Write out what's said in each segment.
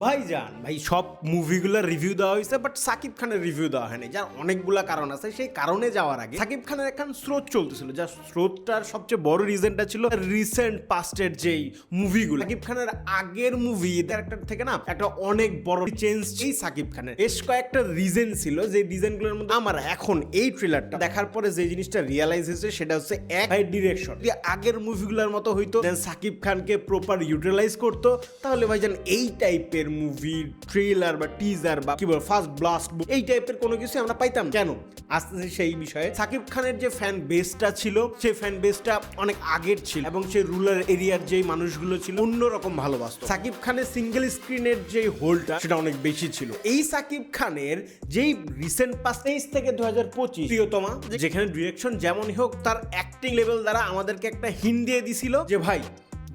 ভাইজান ভাই সব মুভিগুলোর রিভিউ দেওয়া হয়েছে বাট সাকিব খানের রিভিউ দেওয়া হয়নি, যার অনেকগুলা কারণ আছে। সেই কারণে যাওয়ার আগে সাকিব খানের এখন স্রোত চলতেছিল, যার স্রোতটার সবচেয়ে বড় রিজনটা ছিল রিসেন্ট পাস্টের যেই মুভিগুলো। সাকিব খানের আগের মুভি ক্যারেক্টার থেকে না একটা অনেক বড় চেঞ্জ এই সাকিব খানের বেশ কয়েকটা রিজন ছিল, যে রিজনগুলোর মধ্যে আমার এখন এই ট্রেলারটা দেখার পরে যে জিনিসটা রিয়ালাইজ হয়েছে সেটা হচ্ছে এক ভাই ডিরেকশন। যদি আগের মুভিগুলোর মতো হইতো দেন সাকিব খানকে প্রপার ইউটিলাইজ করতো, তাহলে ভাইজান এই টাইপের মুভি ট্রেলার বা টিজার বা কি বল ফার্স্ট ব্লাস্ট এই টাইপের কোনো কিছু আমরা পাইতাম কেন। আসতেছে সেই বিষয়ে সাকিব খানের যে ফ্যান বেসটা ছিল সেই ফ্যান বেসটা অনেক আগের ছিল এবং সেই রুরাল এরিয়ার যে মানুষগুলো ছিল অন্যরকম ভালোবাসতো। সাকিব খানের সিঙ্গেল স্ক্রিনের যে হোলটা সেটা অনেক বেশি ছিল। এই সাকিব খানের যেই রিসেন্ট 23 থেকে 2025 প্রিয়তমা, যেখানে ডিরেকশন যেমনই হোক তার অ্যাক্টিং লেভেল দ্বারা আমাদেরকে একটা হিন্ট দিয়ে দিছিল যে ভাই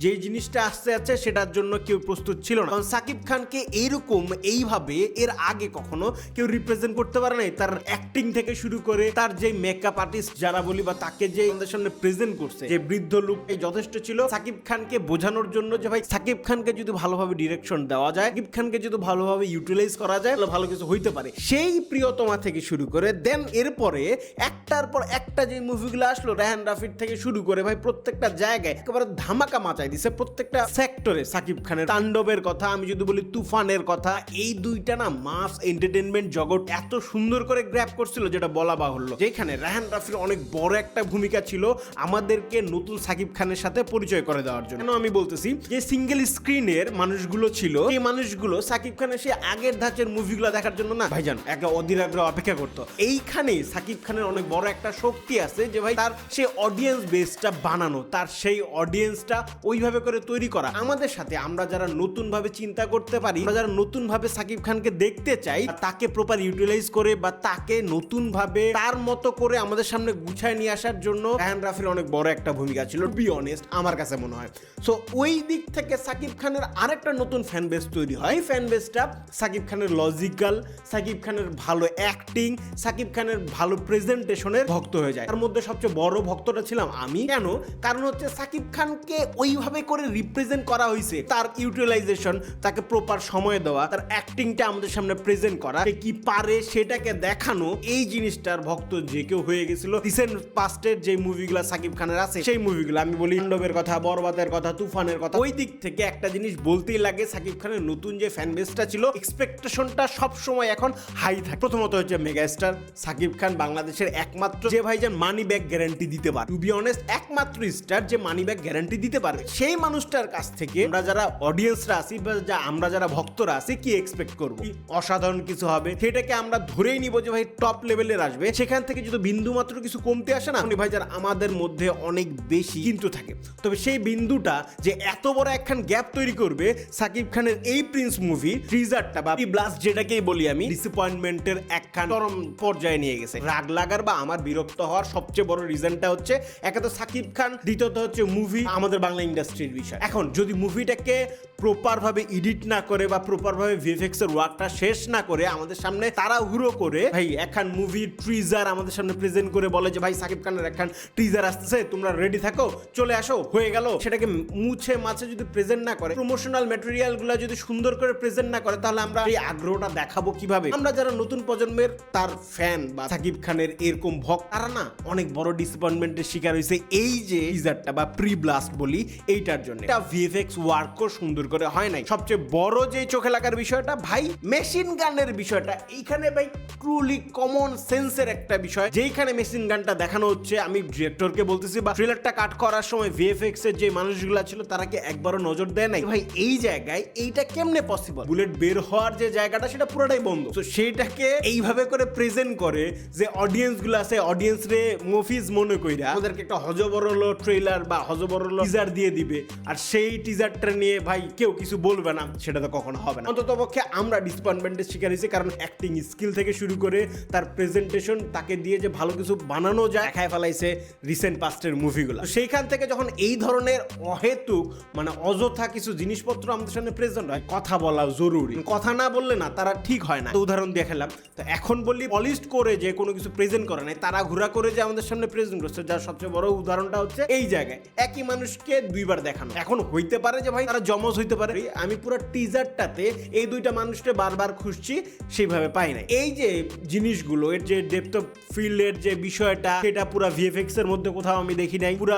যে জিনিসটা আসতে যাচ্ছে সেটার জন্য কেউ প্রস্তুত ছিল না। কারণ সাকিব খানকে এইরকম এইভাবে এর আগে কখনো কেউ রিপ্রেজেন্ট করতে পারে নাই। তার অ্যাক্টিং থেকে শুরু করে তার যে মেকআপ আর্টিস্ট যারা বলি বা তাকে যে আমাদের সামনে প্রেজেন্ট করছে যে বৃদ্ধ লুক যথেষ্ট ছিল সাকিব খানকে বোঝানোর জন্য যে ভাই সাকিব খানকে যদি ভালোভাবে ডিরেকশন দেওয়া যায়, সাকিব খানকে যদি ভালোভাবে ইউটিলাইজ করা যায় তাহলে ভালো কিছু হইতে পারে। সেই প্রিয়তমা থেকে শুরু করে দেন এরপরে একটার পর একটা যে মুভিগুলো আসলো রায়হান রাফির থেকে শুরু করে ভাই প্রত্যেকটা জায়গায় একেবারে ধামাকা মাচায় দিছে। প্রত্যেকটা সেক্টরে সাকিব খানের তাণ্ডবের কথা, আমি যদি বলি তুফানের কথা, এই দুইটা না মাস এন্টারটেইনমেন্ট জগৎ এত সুন্দর করে গ্র্যাব করছিল যেটা বলা বাহুল্য। যেখানে রায়হান রাফির অনেক বড় একটা ভূমিকা ছিল আমাদেরকে নতুন সাকিব খানের সাথে পরিচয় করে দেওয়ার জন্য। আমি বলতেছি যে সিঙ্গেল স্ক্রিনের মানুষগুলো ছিল এই মানুষগুলো সাকিব খানের সেই আগের ধাঁচের মুভিগুলো দেখার জন্য না ভাইজান একটা অধীর আগ্রহ অপেক্ষা করতো। এইখানেই সাকিব খানের অনেক বড় একটা শক্তি আছে যে ভাই তার সেই অডিয়েন্স বেসটা বানানো, তার সেই অডিয়েন্সটা ওইভাবে করে তৈরি করা। আমাদের সাথে আমরা যারা নতুন ভাবে চিন্তা করতে পারি, আমরা যারা নতুন ভাবে সাকিব খানকে দেখতে চাই, তাকে প্রপার ইউটিলাইজ করে বা তাকে নতুন ভাবে তার মতো করে আমাদের সামনে গুছায় নিয়ে আসার জন্য রায়হান রাফির অনেক বড় একটা ভূমিকা ছিল, বি অনেস্ট আমার কাছে মনে হয়। সো ওই দিক থেকে সাকিব খানের আরেকটা নতুন ফ্যান বেস তৈরি হয়। ফ্যান বেসটা সাকিব খানের লজিক্যাল, সাকিব খানের ভালো অ্যাক্টিং, সাকিব খানের ভালো প্রেজেন্টেশনের ভক্ত হয়ে যায়। তার মধ্যে সবচেয়ে বড় ভক্তটা ছিলাম আমি। কেন? কারণ হচ্ছে সাকিব খানকে ওইভাবে করে রিপ্রেজেন্ট করা হয়েছে, তার ইউটিলাইজেশন, তাকে প্রপার সময় দেওয়া, তার অ্যাক্টিংটা আমাদের সামনে প্রেজেন্ট করা, সে কি পারে সেটাকে দেখানো, এই জিনিসটার ভক্ত যে কেউ হয়ে গেছিল। রিসেন্ট পাস্টের যে মুভিগুলো সাকিব খানের আছে সেই মুভিগুলো আমি বলি তাণ্ডবের কথা, বরবাদের কথা, তুফানের কথা, ওই দিক থেকে একটা জিনিস বলতেই লাগে সাকিব খানের নতুন যে ফ্যান বেসটা ছিল এক্সপেকটেশনটা সবসময় এখন হাই থাকে। প্রথমত হচ্ছে মেগাস্টার সাকিব খান বাংলাদেশের একমাত্র যে ভাইজান মানি ব্যাক গ্যারান্টি দিতে পারে, টু বি অনেস্ট একমাত্র স্টার যে মানি ব্যাক গ্যারান্টি দিতে পারবে। সেই মানুষটার কাছ থেকে আমরা যারা অডিয়েন্সরা আছি বা আমরা যারা ভক্তরা আছি কি এক্সপেক্ট করব? অসাধারণ কিছু হবে, সেটাকে আমরা ধরেই নিব যে ভাই টপ লেভেলের আসবে। সেখান থেকে যদি বিন্দু মাত্র কিছু কমতে আসে না ভাই যারা আমাদের মধ্যে অনেক বেশি কিন্তু থাকে, তবে সেই বিন্দুটা যে এত বড় একখান গ্যাপ তৈরি করবে সাকিব খানের এই প্রিন্স মুভি ট্রিজারটা বা ব্লাস্ট যেটাকেই বলি আমি, ডিসঅ্যাপয়েন্টমেন্টের একখান চরম পর্যায়ে নিয়ে গেছে। রাগ লাগার বা আমার বিরক্ত হওয়ার সবচেয়ে বড় রিজনটা হচ্ছে একে তো সাকিব খান, দ্বিতীয়ত হচ্ছে মুভি আমাদের বাংলা ইন্ডাস্ট্রির বিষয়। এখন যদি মুভিটাকে প্রপার ভাবে এডিট না করে বা প্রপার ভাবে ভিএফএক্স এর ওয়ার্কটা শেষ না করে আমাদের সামনে তাড়াহুড়ো করে ভাই একখান মুভি ট্রিজার আমাদের সামনে প্রেজেন্ট করে বলে যে ভাই সাকিব খানের একখান ট্রিজার আসতেছে, তোমরা রেডি থাকো, চলে আসো, হয়ে গেল, সেটাকে মুছে মাছে যদি প্রেজেন্ট না করে, প্রমোশনাল ম্যাটেরিয়াল গুলা যদি সুন্দর করে প্রেজেন্ট না করে, তাহলে আমরা এই আগ্রহটা দেখাবো কিভাবে? আমরা যারা নতুন প্রজন্মের তার ফ্যান বা সাকিব খানের এরকম ভক্ত, তারা না অনেক বড় ডিসঅ্যাপয়েন্টমেন্টের শিকার হয়েছে এই যে টিজারটা বা প্রি ব্লাস্ট বলি এইটার জন্য। এটা ভিএফএক্স ওয়ার্কও সুন্দর করে হয় নাই। সবচেয়ে বড় যে চোখে লাগার বিষয়টা ভাই মেশিন গানের বিষয়টা, এইখানে ভাই ট্রুলি কমন সেন্সের একটা বিষয়। যেইখানে মেশিন গানটা দেখানো হচ্ছে, আমি ডিরেক্টরকে বলতেছি বা ট্রেলারটা কাট করার সময় ভিএফএক্স এর যে মানুষগুলো ছিল তারা কি একবারও নজর দেয় নাই ভাই এই জায়গায় এইটা কেমনে পসিবল? বুলেট বের হওয়ার যে জায়গাটা সেটা পুরোটাই বন্ধ। তো সেইটাকে এইভাবে করে প্রেজেন্ট করে যে অডিয়েন্স গুলো আছে, অডিয়েন্স রে মুভিজ মনে কইরা আমাদেরকে একটা হজবরল ট্রেলার বা হজবরল টিজার দিয়ে দিবে, আর সেই টিজারটা নিয়ে ভাই কেউ কিছু বলবে না, সেটা তো কখনো হবে না। অন্তত পক্ষে আমরা ডিসঅ্যাপয়েন্টমেন্টের শিকার হয়েছি, কারণ অ্যাক্টিং স্কিল থেকে শুরু করে তার প্রেজেন্টেশন, তাকে দিয়ে যে ভালো কিছু বানানো যায় দেখায় ফেলাইছে রিসেন্ট পাস্টের মুভিগুলো। সেইখান থেকে যখন এই ধরনের অহেতুক মানে অযথা কিছু জিনিসপত্র আমাদের সামনে প্রেজেন্ট হয়, কথা বলা জরুরি। কথা না বললে না তারা ঠিক হয় না। উদাহরণ দেখালাম, তো এখন বললি পলিশড করে যে কোনো কিছু প্রেজেন্ট করে নাই, তারা ঘোরা করে যে আমাদের সামনে প্রেজেন্ট করছে, যার সবচেয়ে বড় উদাহরণটা হচ্ছে এই জায়গায় একই মানুষকে দুইবার দুইবার দেখানো। এখন হইতে পারে যে ভাই তারা জমজ হইতে পারে, আমি পুরো টিজারটাতে এই দুইটা মানুষকে বারবার খুঁজছি, সেইভাবে পাই না। এই যে জিনিসগুলো, এর যে ডেপথ অফ ফিল্ডের যে বিষয়টা, সেটা পুরো ভিএফএক্স এর মধ্যে কোথাও আমি দেখি নাই। পুরো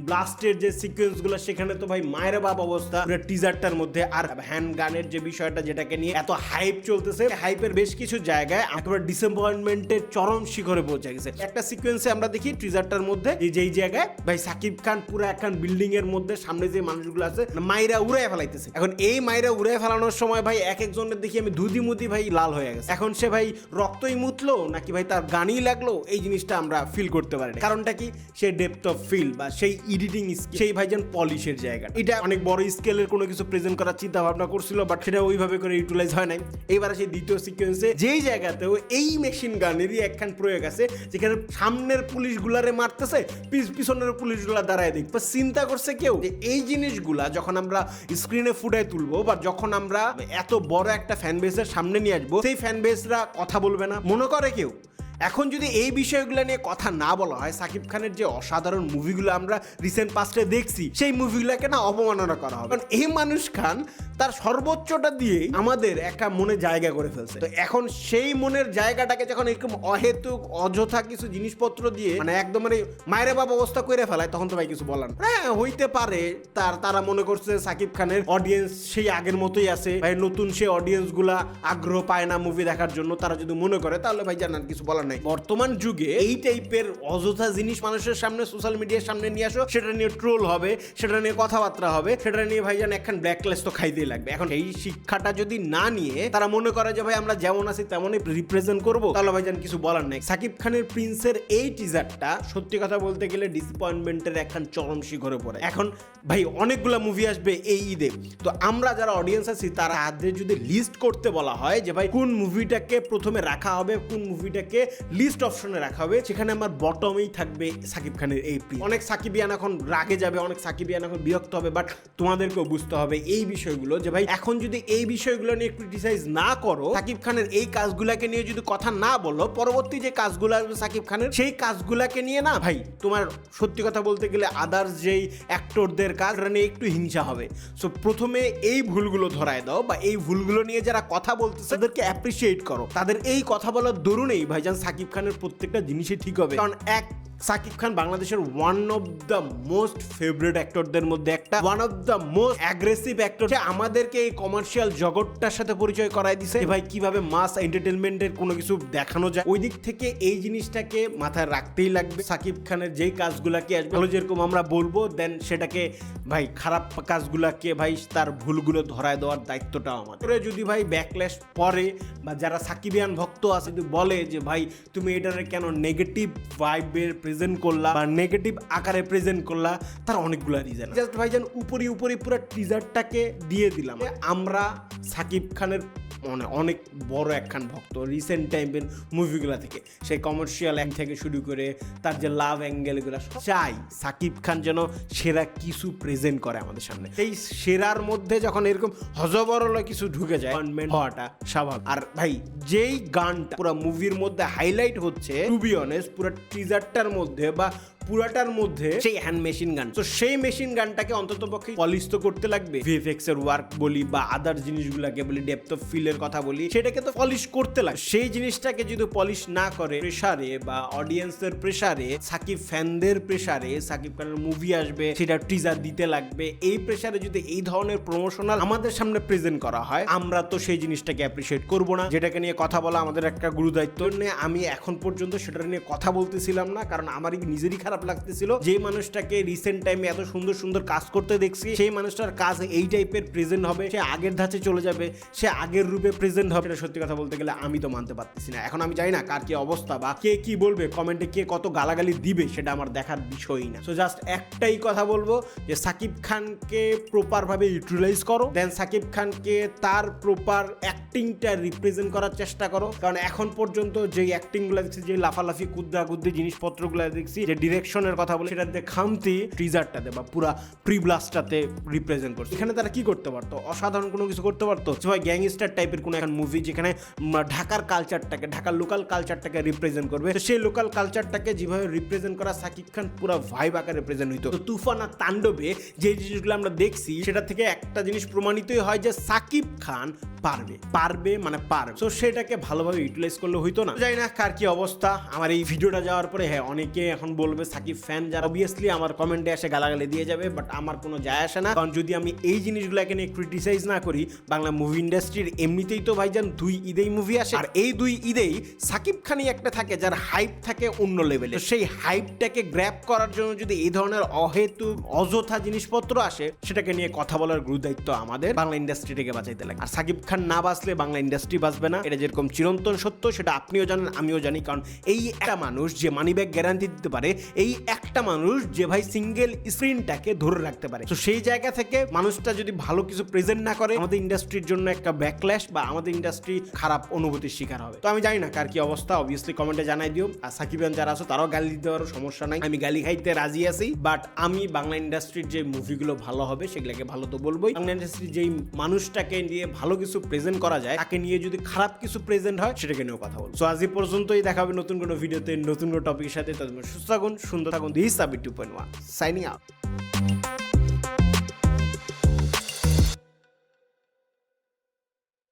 ব্লাস্টের যে সিকোয়েন্স গুলো, সেখানে তো ভাই মায়ের বাপ অবস্থা পুরো টিজারটার মধ্যে। আর হ্যান্ড গানের যে বিষয়টা, যেটাকে নিয়ে এত হাইপ চলতেছে, হাইপের বেশ কিছু জায়গায় একেবারে ডিসঅ্যাপয়েন্টমেন্টের চরম শিখরে পৌঁছে গেছে। একটা সিকোয়েন্সে আমরা দেখি টিজারটার মধ্যে যেই জায়গায় ভাই সাকিব খান পুরো একখান বিল্ডিং এর মধ্যে সামনে যে মানুষগুলো আছে মাইরা উড়ায় ফেলাইতেছে। এখন এই মাইরা উড়ায় ফেলানোর সময় ভাই এক একজনের দেখি আমি দুধি মুদি ভাই লাল হয়ে গেছে। এখন সে ভাই রক্তই মুতলো নাকি ভাই তার গানই লাগলো, এই জিনিসটা আমরা ফিল করতে পারি না। কারণটা কি? সে ডেপথ অফ ফিল বা সেই এডিটিং স্কিল, সেই ভাইজান পলিশের জায়গা। এটা অনেক বড় স্কেলের কোনো কিছু প্রেজেন্ট করার চিন্তা ভাবনা করছিল, বাট সেটা ওইভাবে করে ইউটিলাইজ হয় নাই। এইবারে সেই দ্বিতীয় সিকোয়েন্সে যেই জায়গাতেও এই মেশিন গানেরই একখান প্রয়োগ আছে, যেখানে সামনের পুলিশগুলারে মারতেছে, পিছনের পুলিশগুলা দাঁড়ায় দেখবে। চিন্তা করছে কেউ যে এই জিনিসগুলা যখন আমরা স্ক্রিনে ফুটায় তুলবো বা যখন আমরা এত বড় একটা ফ্যান বেসের সামনে নিয়ে আসবো, সেই ফ্যান বেসরা কথা বলবে না মনে করে কেউ? এখন যদি এই বিষয়গুলো নিয়ে কথা না বলা হয়, সাকিব খানের যে অসাধারণ মুভিগুলো আমরা রিসেন্ট পাস্টে দেখছি, সেই মুভিগুলোকে না অবমাননা করা হবে। কারণ এই মানুষ খান তার সর্বোচ্চটা দিয়ে আমাদের একটা মনে জায়গা করে ফেলছে। তো এখন সেই মনের জায়গাটাকে যখন এরকম অহেতুক অযথা কিছু জিনিসপত্র দিয়ে মানে একদম মানে মায়ের বাবা অবস্থা করে ফেলায়, তখন তো ভাই কিছু বলার না। হ্যাঁ, হইতে পারে তারা মনে করছে সাকিব খানের অডিয়েন্স সেই আগের মতোই আছে, ভাই নতুন সেই অডিয়েন্স গুলা আগ্রহ পায় না মুভি দেখার জন্য। তারা যদি মনে করে তাহলে ভাই জানার কিছু বলার নাই। বর্তমান যুগে এই টাইপের অযথা জিনিস মানুষের সামনে, সোশ্যাল মিডিয়ার সামনে নিয়ে আসো, সেটা নিয়ে ট্রোল হবে, সেটা নিয়ে কথাবার্তা হবে, সেটা নিয়ে ভাইজান একখান ব্ল্যাকলিস্ট তো খাইতেই লাগবে। এখন এই শিক্ষাটা যদি না নিয়ে তারা মনে করে যে ভাই আমরা যেমন আছি তেমনই রিপ্রেজেন্ট করবো, তাহলে ভাইজান কিছু বলার নাই। সাকিব খানের প্রিন্সের এই টিজারটা সত্যি কথা বলতে গেলে ডিসঅ্যাপয়েন্টমেন্টের একখান চরম শিখরে পড়ে। এখন ভাই অনেকগুলা মুভি আসবে এই ঈদে, তো আমরা যারা অডিয়েন্স আছি তারা হাতে যদি লিস্ট করতে বলা হয় যে ভাই কোন মুভিটাকে প্রথমে রাখা হবে, কোন মুভিটাকে লিস্ট অপশনে রাখা হবে, সেখানে আমার বটমেই থাকবে সাকিব খানের এই প্রিন্স। অনেক সাকিবিয়ান এখন রাগে যাবে, অনেক সাকিবিয়ান এখন বিরক্ত হবে, বাট তোমাদেরকেও বুঝতে হবে এই বিষয়গুলো যে ভাই এখন যদি এই বিষয়গুলো নিয়ে ক্রিটিসাইজ না করো, সাকিব খানের এই কাজগুলাকে নিয়ে যদি কথা না বলো, পরবর্তী যে কাজগুলো আসবে সাকিব খানের সেই কাজগুলাকে নিয়ে না ভাই তোমার সত্যি কথা বলতে গেলে আদার্স যেই অ্যাক্টরদের কাজ নিয়ে একটু হিংসা হবে। সো প্রথমে এই ভুলগুলো ধরায় দাও, বা এই ভুলগুলো নিয়ে যারা কথা বলতেছে তাদেরকে অ্যাপ্রিসিয়েট করো। তাদের এই কথা বলার দরুনেই ভাইজান সাকিব খানের প্রত্যেকটা জিনিসই ঠিক হবে। কারণ সাকিব খান বাংলাদেশের one of the most favourite অ্যাক্টরদের মধ্যে একটা, one of the most aggressive actor. আমাদেরকে এই কমার্শিয়াল জগৎটার সাথে পরিচয় করায় দিছে ভাই কিভাবে মাস এন্টারটেনমেন্টের কোনো কিছু দেখানো যায়। ওই দিক থেকে এই জিনিসটাকে মাথায় রাখতেই লাগবে। সাকিব খানের যেই কাজগুলাকে আসবে ভালো যেরকম আমরা বলবো, দেন সেটাকে ভাই খারাপ কাজগুলাকে ভাই তার ভুলগুলো ধরায় দেওয়ার দায়িত্বটা আমাদের। যদি ভাই ব্যাকল্যাশ পরে বা যারা সাকিবিয়ান ভক্ত আছে যদি বলে যে ভাই তুমি এটারে কেন নেগেটিভ ভাইবের প্রেজেন্ট করলা বা নেগেটিভ আকারে প্রেজেন্ট করলা, তার অনেকগুলো রিজন। জাস্ট ভাইজান উপরি পুরো টিজারটাকে দিয়ে দিলাম। আমরা সাকিব খানের মানে অনেক বড় একখান ভক্ত রিসেন্ট টাইমের মুভিগুলো থেকে, সেই কমার্শিয়াল অ্যাঙ্গ থেকে শুরু করে তার যে লাভ অ্যাঙ্গেলগুলো, চাই সাকিব খান যেন সেরা কিছু প্রেজেন্ট করে আমাদের সামনে। এই সেরার মধ্যে যখন এরকম হজবরল কিছু ঢুকে যায়, হওয়াটা স্বাভাবিক। আর ভাই যেই গানটা পুরো মুভির মধ্যে হাইলাইট হচ্ছে, টু বি অনেস্ট পুরো টিজারটার মধ্যে বা পুরাটার মধ্যে সেই হ্যান্ড মেশিন গান। তো সেই মেশিন গানটাকে অন্তত পক্ষে পলিশ তো করতে লাগবে। ভিএফএক্স এর ওয়ার্ক বলি বা আদার জিনিসগুলোকে বলি, ডেপথ অফ ফিলের কথা বলি, সেটাকে তো পলিশ করতে লাগবে। সেই জিনিসটাকে যদি পলিশ না করে, প্রেসারে বা অডিয়েন্সের প্রেসারে, সাকিব ফ্যানদের প্রেসারে সাকিব খানের মুভি আসবে, সেটা টিজার দিতে লাগবে, এই প্রেসারে যদি এই ধরনের প্রমোশনাল আমাদের সামনে প্রেজেন্ট করা হয়, আমরা তো সেই জিনিসটাকে অ্যাপ্রিসিয়েট করবো না। যেটাকে নিয়ে কথা বলা আমাদের একটা গুরু দায়িত্ব। আমি এখন পর্যন্ত সেটা নিয়ে কথা বলতেছিলাম না, কারণ আমারই নিজেরই খারাপ লাগতেছিল যে মানুষটাকে রিসেন্ট টাইমে এত সুন্দর সুন্দর কাজ করতে দেখছি, সেই মানুষটার কাজ এই টাইপের প্রেজেন্ট হবে, সে আগের ধাঁচে চলে যাবে, সে আগের রূপে প্রেজেন্ট হবে। এটা সত্যি কথা বলতে গেলে আমি তো মানতে পারতেছি না। এখন আমি জানি না কার কি অবস্থা বা কে কি বলবে, কমেন্টে কে কত গালাগালি দিবে, সেটা আমার দেখার বিষয়ই না। সো জাস্ট একটাই কথা বলবো যে সাকিব খানকে প্রপার ভাবে ইউটিলাইজ করো, দেন সাকিব খানকে তার প্রপার অ্যাক্টিংটা রিপ্রেজেন্ট করার চেষ্টা করো। কারণ এখন পর্যন্ত যে অ্যাক্টিং গুলো দেখছি, যে লাফালাফি কুদ্দা জিনিসপত্রগুলো দেখছি, যে ডিরেক্ট ইনজেকশনের কথা বলে সেটাতে খামতি টিজারটাতে বা পুরা প্রিব্লাস্টটাতে রিপ্রেজেন্ট করছে। এখানে তারা কি করতে পারতো? অসাধারণ কোনো কিছু করতে পারতো, ভাই গ্যাংস্টার টাইপের কোনো একটা মুভি যেখানে ঢাকার কালচারটাকে, ঢাকার লোকাল কালচারটাকে রিপ্রেজেন্ট করবে। তো সেই লোকাল কালচারটাকে যেভাবে রিপ্রেজেন্ট করা সাকিব খান পুরো ভাইব আকারে রিপ্রেজেন্ট হইতো। তো তুফান আর তাণ্ডবে যে জিনিসগুলো আমরা দেখছি সেটা থেকে একটা জিনিস প্রমাণিতই হয় যে সাকিব খান পারবে মানে পারবে। তো সেটাকে ভালোভাবে ইউটিলাইজ করলে হইতো না। জানি না কার কি অবস্থা। আমার এই ভিডিওটা যাওয়ার পরে হ্যাঁ অনেকে এখন বলবে সাকিব ফ্যান যারা অবভিয়াসলি আমার কমেন্টে এসে গালাগালি দিয়ে যাবে, বাট আমার কোনো যায় আসে না, কারণ যদি আমি এই জিনিসগুলোকে নিয়ে ক্রিটিসাইজ না করি, বাংলা মুভি ইন্ডাস্ট্রির এমনিতেই তো ভাইজান 2 ঈদেই মুভি আসে, আর এই 2 ঈদেই সাকিব খানই একটা থাকে যার হাইপ থাকে অন্য লেভেলে। সেই হাইপটাকে গ্র্যাব করার জন্য যদি এই ধরনের অযথা জিনিসপত্র আসে, সেটাকে নিয়ে কথা বলার গুরু দায়িত্ব আমাদের বাংলা ইন্ডাস্ট্রিটাকে বাঁচাইতে লাগে। আর সাকিব খান না বাঁচলে বাংলা ইন্ডাস্ট্রি বাঁচবে না, এটা যেরকম চিরন্তন সত্য, সেটা আপনিও জানেন আমিও জানি। কারণ এই একটা মানুষ যে মানি ব্যাগ গ্যারান্টি দিতে পারে, এই একটা মানুষ যে ভাই সিঙ্গেল স্ক্রিনটাকে ধরে রাখতে পারে। তো সেই জায়গা থেকে মানুষটা যদি ভালো কিছু প্রেজেন্ট না করে, আমাদের ইন্ডাস্ট্রির জন্য একটা ব্যাকল্যাশ বা আমাদের ইন্ডাস্ট্রি খারাপ অনুভূতির শিকার হবে। তো আমি জানি না কার কি অবস্থা, অবভিয়াসলি কমেন্টে জানাই দিও। আর সাকিবান যারা আছো তারাও গালি দিতে পারো, সমস্যা নাই, আমি গালি খাইতে রাজি আছি। বাট আমি বাংলা ইন্ডাস্ট্রির যে মুভিগুলো ভালো হবে সেগুলোকে ভালো তো বলবোই। বাংলা ইন্ডাস্ট্রির যেই মানুষটাকে নিয়ে ভালো কিছু প্রেজেন্ট করা যায়, তাকে নিয়ে যদি খারাপ কিছু প্রেজেন্ট হয় সেটাকে নিয়েও কথা বলবো। সো আজ এই পর্যন্তই, দেখা হবে নতুন কোনো ভিডিওতে নতুন কোনো টপিকের সাথে। তাদের সুস্থ থাকুন, সুন্দর থাকুন। দিস সাবিট 2.1 সাইনিং আউট।